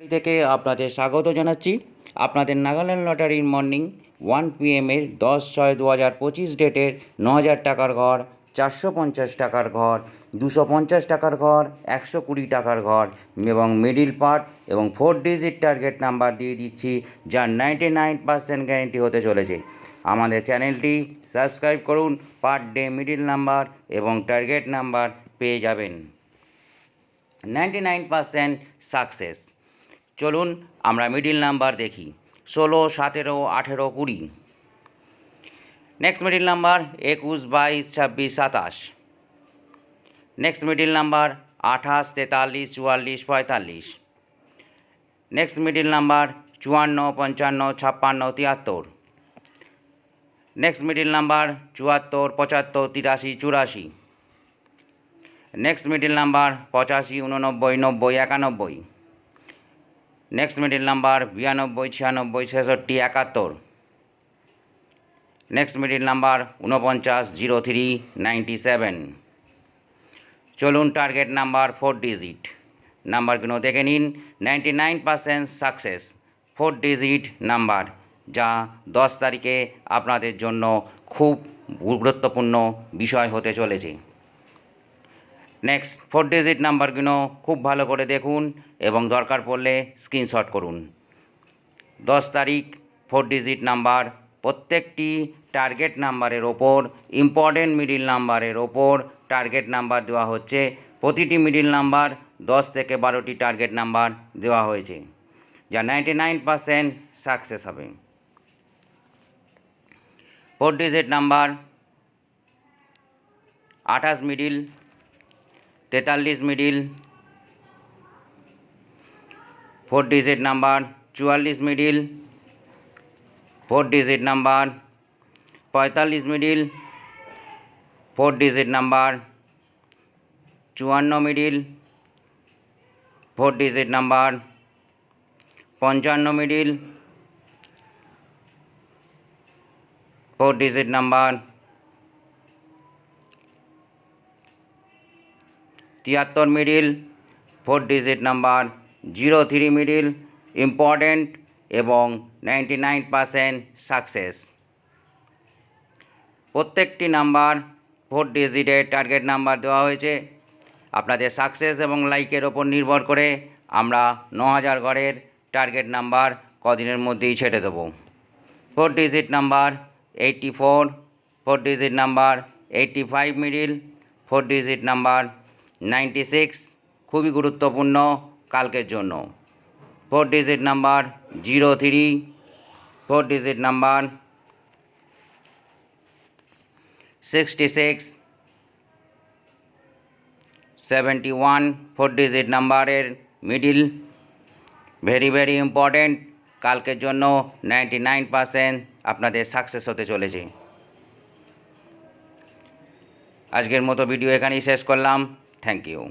থেকে আপনাদের স্বাগত জানাচ্ছি। আপনাদের নাগাল্যান্ড লটারির মর্নিং 1 PM এর 10/6/2025 ডেটের 9,000 টাকার ঘর, 450 টাকার ঘর, 250 টাকার ঘর, 120 টাকার ঘর এবং মিডিল পার্ট এবং 4 ডিজিট টার্গেট নাম্বার দিয়ে দিচ্ছি, যার 99% গ্যারেন্টি হতে চলেছে। আমাদের চ্যানেলটি সাবস্ক্রাইব করুন, পার ডে মিডিল নাম্বার এবং টার্গেট নাম্বার পেয়ে যাবেন। 99% সাকসেস। চলুন আমরা মিডিল নাম্বার দেখি। 16, 17, 18, 20। Next middle number 21, 22, 26, 27। Next middle number 28, 43, 44, 45। Next middle number 54, 55, 56, 73। Next middle number 74, 75, 83, 84। Next middle number 85, 89, 90, 91। Next middle number 92, 96, 66, 71। Next middle number 49, 03, 97। চলুন target number 4 digit নাম্বারগুলো দেখে নিন। 99% সাকসেস 4 ডিজিট নাম্বার, যা 10 তারিখে আপনাদের জন্য খুব গুরুত্বপূর্ণ বিষয় হতে চলেছে। নেক্সট 4 ডিজিট নাম্বারগুলো খুব ভালো করে দেখুন এবং দরকার পড়লে স্ক্রিনশট করুন। 10 তারিখ 4 ডিজিট নাম্বার, প্রত্যেকটি টার্গেট নাম্বারের ওপর ইম্পর্টেন্ট মিডিল নাম্বারের ওপর টার্গেট নাম্বার দেওয়া হচ্ছে। প্রতিটি মিডিল নাম্বার 10 থেকে 12টি টার্গেট নাম্বার দেওয়া হয়েছে, যা 99% সাকসেস হবে। 4 digit number 28 middle, 43 middle. 4 digit number 44 middle. 4 digit number 45 middle. 4 digit number 54 middle. 4 digit number 55 middle. 4 digit number 73 middle. 4 digit number 03 middle. Important এবং 99% সাকসেস। প্রত্যেকটি নাম্বার 4 ডিজিটের টার্গেট নাম্বার দেওয়া হয়েছে। আপনাদের সাকসেস এবং লাইকের ওপর নির্ভর করে আমরা 9,000 ঘরের টার্গেট নাম্বার কদিনের মধ্যেই ছেড়ে দেবো। 4 digit number 84। 4 digit number 85 middle. 4 digit number 96, খুবই গুরুত্বপূর্ণ কালকের জন্য। 4 digit number 03। 4 digit number 66, 71। 4 digit নাম্বারের মিডিল ভেরি ইম্পর্টেন্ট, কালকের জন্য 99% আপনাদের সাকসেস হতে চলেছে। আজকের মতো ভিডিও এখানেই শেষ করলাম। Thank you.